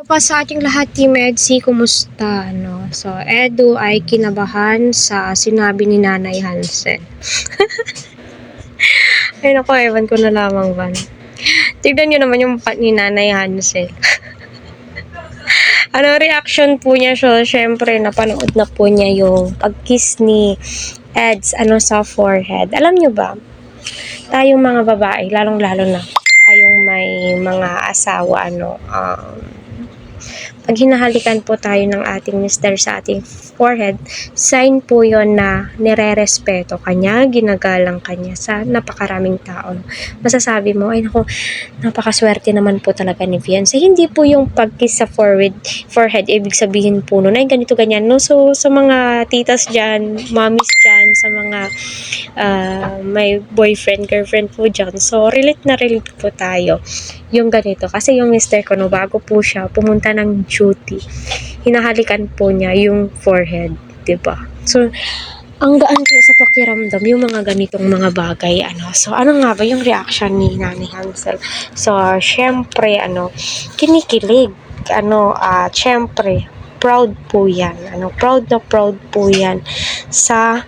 po sa ating lahat, Team Edsi, kumusta? No? So, Edu ay kinabahan sa sinabi ni Nanay Hansen. Ay naku, ewan ko na lamang ba. Tignan nyo naman yung ni Nanay Hansen. Ano reaction po niya? So, syempre, napanood na po niya yung pag-kiss ni Eds sa forehead. Alam nyo ba, tayong mga babae, lalong-lalo na, tayong may mga asawa, pag hinahalikan po tayo ng ating mister sa ating forehead, sign po yon na nire-respeto kanya, ginagalang kanya sa napakaraming tao. Masasabi mo, ay naku, napakaswerte naman po talaga ni Fiancé. Hindi po yung pag-kiss sa forehead, ibig sabihin po nun, ay ganito ganyan. No? So, sa mga titas dyan, mommies dyan, sa mga may boyfriend, girlfriend po dyan. So, relate na relate po tayo yung ganito. Kasi yung mister ko, no, bago po siya pumunta ng duty, hinahalikan po niya yung forehead, diba? So, ang gaan kayo sa pakiramdam yung mga ganitong mga bagay, So, ano nga ba yung reaction ni Nanay Hansel? So, syempre, kinikilig. Syempre, proud po yan. Proud na proud po yan sa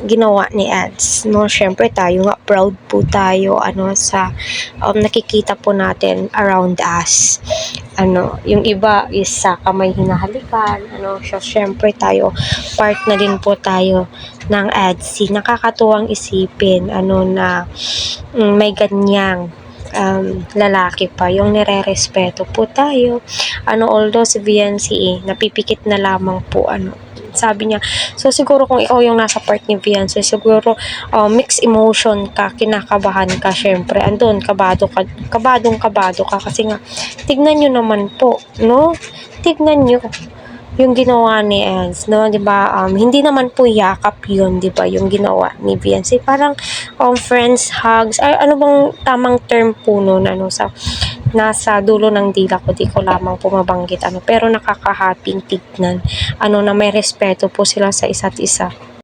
ginawa ni Eds, no? Syempre tayo nga proud po tayo sa nakikita po natin around us. Yung iba is sa kamay hinahalikan, so syempre tayo part na din po tayo ng Edsy. Nakakatuwang isipin na may ganyang lalaki pa yung nire-respeto po tayo. Although si VNC napipikit na lamang po sabi niya. So, siguro kung ikaw yung nasa part ni Fiancé, siguro mixed emotion ka, kinakabahan ka, syempre. Andun, kabado ka. Kasi nga, tignan nyo naman po, no? Tignan nyo yung ginawa ni Eds, no? Diba? Hindi naman po yakap yun, diba? Yung ginawa ni Fiancé. Parang friends, hugs. Ay, ano bang tamang term po nun, nasa dulo ng dila ko, di ko lamang pumabanggit pero nakakahaping tignan na may respeto po sila sa isa't isa.